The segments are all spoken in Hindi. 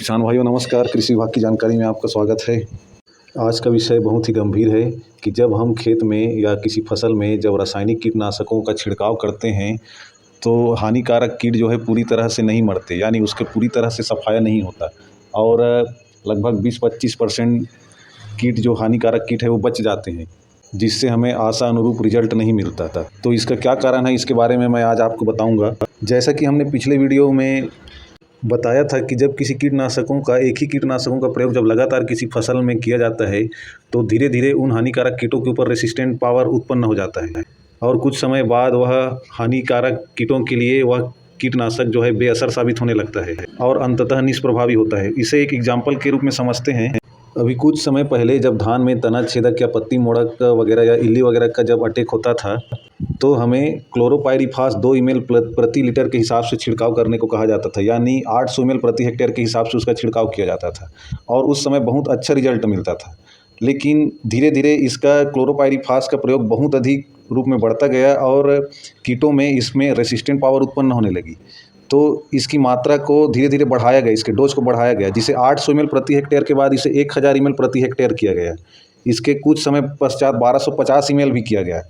किसान भाइयों नमस्कार। कृषि विभाग की जानकारी में आपका स्वागत है। आज का विषय बहुत ही गंभीर है कि जब हम खेत में या किसी फसल में जब रासायनिक कीटनाशकों का छिड़काव करते हैं तो हानिकारक कीट जो है पूरी तरह से नहीं मरते, यानी उसके पूरी तरह से सफाया नहीं होता और लगभग 20-25% कीट जो हानिकारक कीट है वो बच जाते हैं, जिससे हमें आशा अनुरूप रिजल्ट नहीं मिलता था। तो इसका क्या कारण है, इसके बारे में मैं आज आपको बताऊंगा। जैसा कि हमने पिछले वीडियो में बताया था कि जब किसी कीटनाशकों का एक ही कीटनाशकों का प्रयोग जब लगातार किसी फसल में किया जाता है तो धीरे धीरे उन हानिकारक कीटों के ऊपर रेसिस्टेंट पावर उत्पन्न हो जाता है और कुछ समय बाद वह हानिकारक कीटों के लिए वह कीटनाशक जो है बेअसर साबित होने लगता है और अंततः निष्प्रभावी होता है। इसे एक एग्जाम्पल के रूप में समझते हैं। अभी कुछ समय पहले जब धान में तना छेदक या पत्ती मोड़क वगैरह या इल्ली वगैरह का जब अटैक होता था तो हमें क्लोरोपाइरीफास 2 ml प्रति लीटर के हिसाब से छिड़काव करने को कहा जाता था, यानी 800 ml प्रति हेक्टेयर के हिसाब से उसका छिड़काव किया जाता था और उस समय बहुत अच्छा रिजल्ट मिलता था। लेकिन धीरे धीरे इसका क्लोरोपाइरीफास का प्रयोग बहुत अधिक रूप में बढ़ता गया और कीटों में इसमें रेसिस्टेंट पावर उत्पन्न होने लगी। तो इसकी मात्रा को धीरे धीरे बढ़ाया गया, इसके डोज को बढ़ाया गया, जिसे 800 ml प्रति हेक्टेयर के बाद इसे 1000 ml प्रति हेक्टेयर किया गया। इसके कुछ समय पश्चात 1250 ml भी किया गया।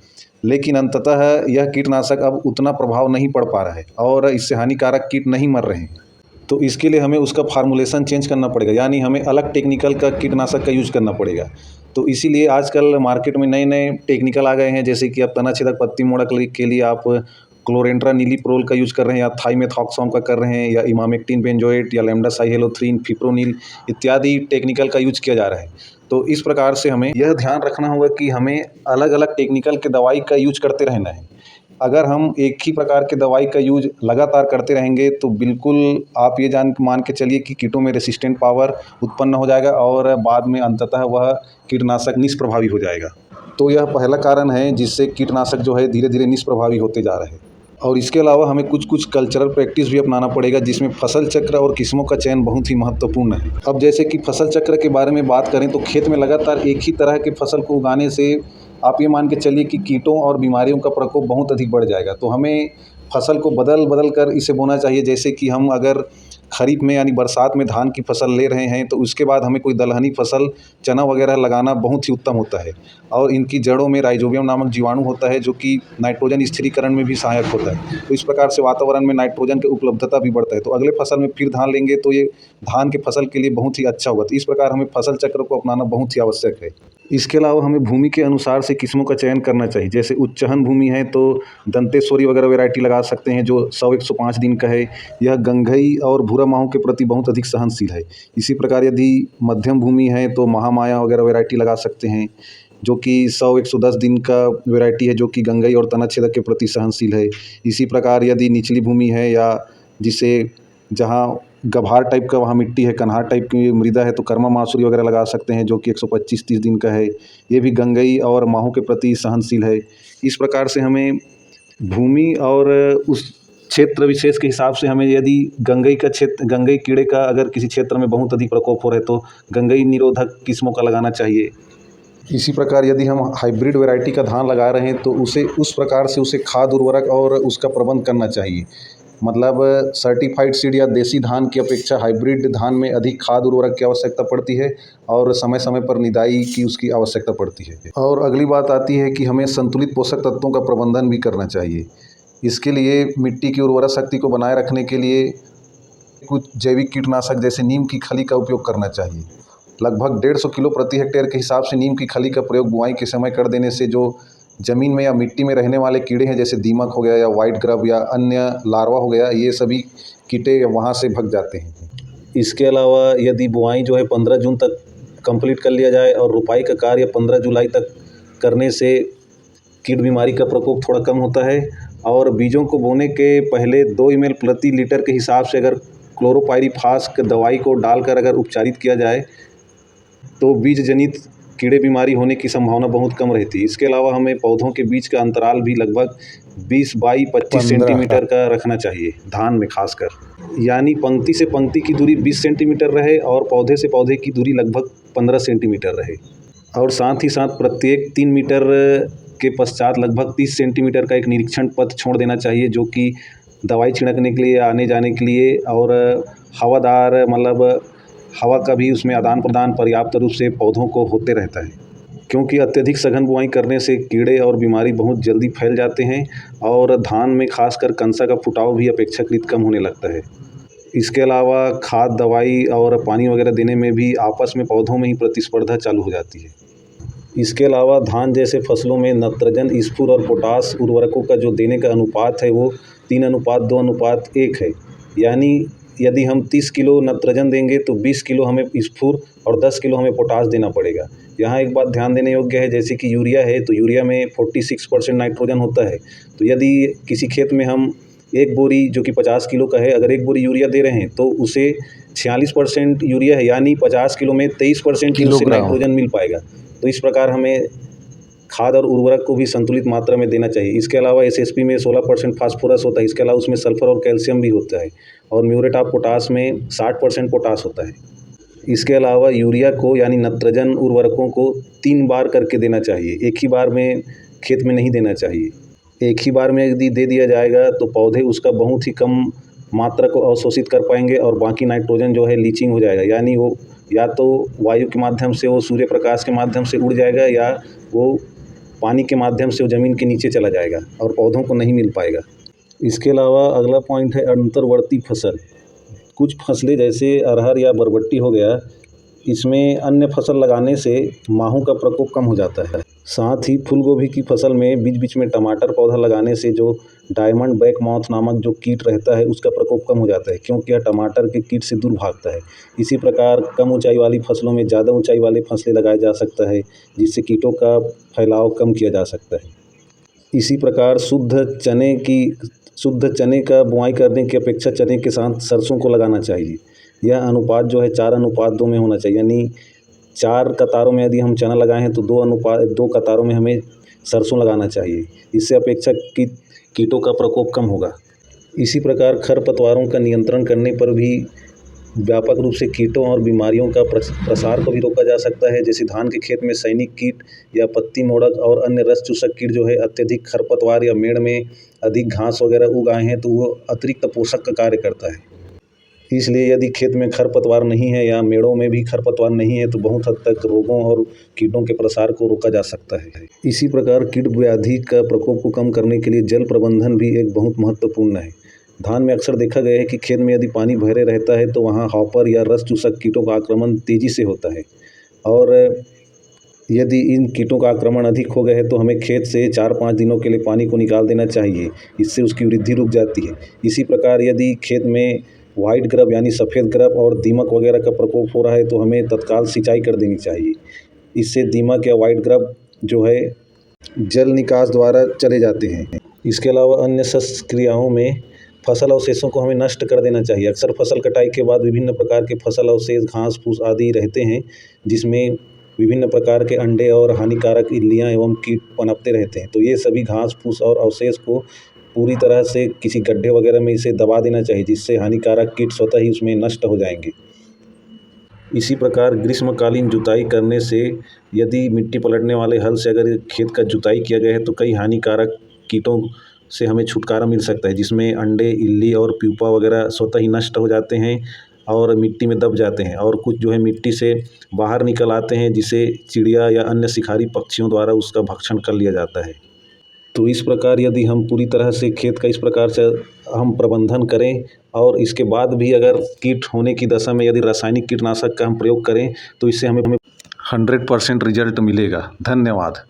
लेकिन अंततः यह कीटनाशक अब उतना प्रभाव नहीं पड़ पा रहा है और इससे हानिकारक कीट नहीं मर रहे हैं। तो इसके लिए हमें उसका फार्मूलेशन चेंज करना पड़ेगा, यानी हमें अलग टेक्निकल का कीटनाशक का यूज करना पड़ेगा। तो इसीलिए आजकल मार्केट में नए नए टेक्निकल आ गए हैं, जैसे कि आप तना छेदक पत्ती मोड़क के लिए आप क्लोरेंट्रा नीलीप्रोल का यूज़ कर रहे हैं या थाइमेथॉक्सोम का कर रहे हैं या इमामेक्टिन बेंजोएट या लैम्डासाइहेलोथ्रीन फिप्रोनिल इत्यादि टेक्निकल का यूज किया जा रहा है। तो इस प्रकार से हमें यह ध्यान रखना होगा कि हमें अलग अलग टेक्निकल के दवाई का यूज करते रहना है। अगर हम एक ही प्रकार के दवाई का यूज लगातार करते रहेंगे तो बिल्कुल आप ये मान के चलिए कि कीटों में रेसिस्टेंट पावर उत्पन्न हो जाएगा और बाद में अंततः वह कीटनाशक निष्प्रभावी हो जाएगा। तो यह पहला कारण है जिससे कीटनाशक जो है धीरे धीरे निष्प्रभावी होते जा रहे हैं। और इसके अलावा हमें कुछ कुछ कल्चरल प्रैक्टिस भी अपनाना पड़ेगा, जिसमें फसल चक्र और किस्मों का चयन बहुत ही महत्वपूर्ण है। अब जैसे कि फसल चक्र के बारे में बात करें तो खेत में लगातार एक ही तरह के फसल को उगाने से आप ये मान के चलिए कि कीटों और बीमारियों का प्रकोप बहुत अधिक बढ़ जाएगा। तो हमें फसल को बदल कर इसे बोना चाहिए। जैसे कि हम अगर खरीफ में यानी बरसात में धान की फसल ले रहे हैं तो उसके बाद हमें कोई दलहनी फसल चना वगैरह लगाना बहुत ही उत्तम होता है और इनकी जड़ों में राइजोबियम नामक जीवाणु होता है जो कि नाइट्रोजन स्थिरीकरण में भी सहायक होता है। तो इस प्रकार से वातावरण में नाइट्रोजन की उपलब्धता भी बढ़ता है। तो अगले फसल में फिर धान लेंगे तो ये धान के फसल के लिए बहुत ही अच्छा होगा। तो इस प्रकार हमें फसल चक्र को अपनाना बहुत ही आवश्यक है। इसके अलावा हमें भूमि के अनुसार से किस्मों का चयन करना चाहिए। जैसे उच्चहन भूमि है तो दंतेश्वरी वगैरह वैरायटी लगा सकते हैं जो 100-105 दिन का है। यह गंगई और भूरा माहों के प्रति बहुत अधिक सहनशील है। इसी प्रकार यदि मध्यम भूमि है तो महामाया वगैरह वैरायटी लगा सकते हैं जो कि 100-110 दिन का वैरायटी है, जो कि गंगई और तना छेदक के प्रति सहनशील है। इसी प्रकार यदि निचली भूमि है या जिसे जहाँ गभार टाइप का वहाँ मिट्टी है, कन्हार टाइप की मृदा है, तो कर्मा मासूरी वगैरह लगा सकते हैं जो कि 125-30 दिन का है। ये भी गंगई और माहों के प्रति सहनशील है। इस प्रकार से हमें भूमि और उस क्षेत्र विशेष के हिसाब से हमें यदि गंगई कीड़े का अगर किसी क्षेत्र में बहुत अधिक प्रकोप हो रहा है तो गंगई निरोधक किस्मों का लगाना चाहिए। इसी प्रकार यदि हम हाइब्रिड वैरायटी का धान लगा रहे हैं तो उसे उस प्रकार से उसे खाद उर्वरक और उसका प्रबंध करना चाहिए। मतलब सर्टिफाइड सीड या देसी धान की अपेक्षा हाइब्रिड धान में अधिक खाद उर्वरक की आवश्यकता पड़ती है और समय समय पर निदाई की उसकी आवश्यकता पड़ती है। और अगली बात आती है कि हमें संतुलित पोषक तत्वों का प्रबंधन भी करना चाहिए। इसके लिए मिट्टी की उर्वरा शक्ति को बनाए रखने के लिए कुछ जैविक कीटनाशक जैसे नीम की खली का उपयोग करना चाहिए। लगभग 150 किलो प्रति हेक्टेयर के हिसाब से नीम की खली का प्रयोग बुआई के समय कर देने से जो ज़मीन में या मिट्टी में रहने वाले कीड़े हैं, जैसे दीमक हो गया या वाइट ग्रब या अन्य लार्वा हो गया, ये सभी कीड़े वहाँ से भग जाते हैं। इसके अलावा यदि बुआई जो है 15 जून तक कंप्लीट कर लिया जाए और रुपाई का कार्य 15 जुलाई तक करने से कीट बीमारी का प्रकोप थोड़ा कम होता है। और बीजों को बोने के पहले 2 ml प्रति लीटर के हिसाब से अगर क्लोरोपाइरीफास दवाई को डालकर अगर उपचारित किया जाए तो बीज जनित कीड़े बीमारी होने की संभावना बहुत कम रहती है। इसके अलावा हमें पौधों के बीच का अंतराल भी लगभग 20 बाई 25 सेंटीमीटर का रखना चाहिए, धान में खासकर, यानी पंक्ति से पंक्ति की दूरी 20 सेंटीमीटर रहे और पौधे से पौधे की दूरी लगभग 15 सेंटीमीटर रहे। और साथ ही साथ प्रत्येक 3 मीटर के पश्चात लगभग 30 सेंटीमीटर का एक निरीक्षण पथ छोड़ देना चाहिए, जो कि दवाई छिड़कने के लिए, आने जाने के लिए और हवादार मतलब हवा का भी उसमें आदान प्रदान पर्याप्त रूप से पौधों को होते रहता है। क्योंकि अत्यधिक सघन बुआई करने से कीड़े और बीमारी बहुत जल्दी फैल जाते हैं और धान में खासकर कंसा का फुटाव भी अपेक्षाकृत कम होने लगता है। इसके अलावा खाद, दवाई और पानी वगैरह देने में भी आपस में पौधों में ही प्रतिस्पर्धा चालू हो जाती है। इसके अलावा धान जैसे फसलों में नत्रजन, स्फूर और पोटास उर्वरकों का जो देने का अनुपात है वो 3:2:1 है। यानी यदि हम 30 किलो नत्रजन देंगे तो 20 किलो हमें स्फूर और 10 किलो हमें पोटास देना पड़ेगा। यहाँ एक बात ध्यान देने योग्य है, जैसे कि यूरिया है तो यूरिया में 46% नाइट्रोजन होता है। तो यदि किसी खेत में हम एक बोरी जो कि 50 किलो का है, अगर एक बोरी यूरिया दे रहे हैं तो उसे 46% यूरिया है, यानी 50 किलो में 23% ही उसे नाइट्रोजन मिल पाएगा। तो इस प्रकार हमें खाद और उर्वरक को भी संतुलित मात्रा में देना चाहिए। इसके अलावा एसएसपी में 16% फास्फोरस होता है। इसके अलावा उसमें सल्फर और कैल्शियम भी होता है और म्यूरेट ऑफ पोटास में 60% पोटास होता है। इसके अलावा यूरिया को यानी नत्रजन उर्वरकों को 3 बार करके देना चाहिए, एक ही बार में खेत में नहीं देना चाहिए। एक ही बार में यदि दे दिया जाएगा तो पौधे उसका बहुत ही कम मात्रा को अवशोषित कर पाएंगे और बाकी नाइट्रोजन जो है लीचिंग हो जाएगा, यानी वो या तो वायु के माध्यम से, वो सूर्य प्रकाश के माध्यम से उड़ जाएगा या वो पानी के माध्यम से वो ज़मीन के नीचे चला जाएगा और पौधों को नहीं मिल पाएगा। इसके अलावा अगला पॉइंट है अंतर्वर्ती फसल। कुछ फसलें जैसे अरहर या बरबट्टी हो गया, इसमें अन्य फसल लगाने से माहों का प्रकोप कम हो जाता है। साथ ही फूल गोभी की फसल में बीच बीच में टमाटर पौधा लगाने से जो डायमंड बैक मॉथ नामक जो कीट रहता है उसका प्रकोप कम हो जाता है, क्योंकि यह टमाटर के कीट से दूर भागता है। इसी प्रकार कम ऊंचाई वाली फसलों में ज़्यादा ऊंचाई वाले फसलें लगाया जा सकता है, जिससे कीटों का फैलाव कम किया जा सकता है। इसी प्रकार शुद्ध चने का बुआई करने की अपेक्षा चने के साथ सरसों को लगाना चाहिए। यह अनुपात जो है 4:2 में होना चाहिए, यानी 4 कतारों में यदि हम चना लगाए हैं तो 2 कतारों में हमें सरसों लगाना चाहिए। इससे अपेक्षाकृत कीटों का प्रकोप कम होगा। इसी प्रकार खरपतवारों का नियंत्रण करने पर भी व्यापक रूप से कीटों और बीमारियों का प्रसार को भी रोका जा सकता है। जैसे धान के खेत में सैनिक कीट या पत्ती मोड़क और अन्य रस चूसक कीट जो है अत्यधिक खरपतवार या मेड़ में अधिक घास वगैरह उग आए हैं तो वो अतिरिक्त पोषक का कार्य करता है। इसलिए यदि खेत में खरपतवार नहीं है या मेड़ों में भी खरपतवार नहीं है तो बहुत हद तक रोगों और कीटों के प्रसार को रोका जा सकता है। इसी प्रकार कीट व्याधि का प्रकोप को कम करने के लिए जल प्रबंधन भी एक बहुत महत्वपूर्ण है। धान में अक्सर देखा गया है कि खेत में यदि पानी भरे रहता है तो वहाँ हॉपर या रस चूसक कीटों का आक्रमण तेज़ी से होता है और यदि इन कीटों का आक्रमण अधिक हो गया है तो हमें खेत से 4-5 दिनों के लिए पानी को निकाल देना चाहिए, इससे उसकी वृद्धि रुक जाती है। इसी प्रकार यदि खेत में वाइट ग्रब यानी सफ़ेद ग्रब और दीमक वगैरह का प्रकोप हो रहा है तो हमें तत्काल सिंचाई कर देनी चाहिए। इससे दीमक या वाइट ग्रब जो है जल निकास द्वारा चले जाते हैं। इसके अलावा अन्य शस्त्र क्रियाओं में फसल अवशेषों को हमें नष्ट कर देना चाहिए। अक्सर फसल कटाई के बाद विभिन्न प्रकार के फसल अवशेष, घास फूस आदि रहते हैं, जिसमें विभिन्न प्रकार के अंडे और हानिकारक इल्लियाँ एवं कीट पनपते रहते हैं। तो ये सभी घास फूस और अवशेष को पूरी तरह से किसी गड्ढे वगैरह में इसे दबा देना चाहिए, जिससे हानिकारक कीट स्वतः ही उसमें नष्ट हो जाएंगे। इसी प्रकार ग्रीष्मकालीन जुताई करने से यदि मिट्टी पलटने वाले हल से अगर खेत का जुताई किया गया है तो कई हानिकारक कीटों से हमें छुटकारा मिल सकता है, जिसमें अंडे, इल्ली और प्यूपा वगैरह स्वतः ही नष्ट हो जाते हैं और मिट्टी में दब जाते हैं और कुछ जो है मिट्टी से बाहर निकल आते हैं, जिसे चिड़िया या अन्य शिकारी पक्षियों द्वारा उसका भक्षण कर लिया जाता है। तो इस प्रकार यदि हम पूरी तरह से खेत का इस प्रकार से हम प्रबंधन करें और इसके बाद भी अगर कीट होने की दशा में यदि रासायनिक कीटनाशक का हम प्रयोग करें तो इससे हमें 100% रिजल्ट मिलेगा। धन्यवाद।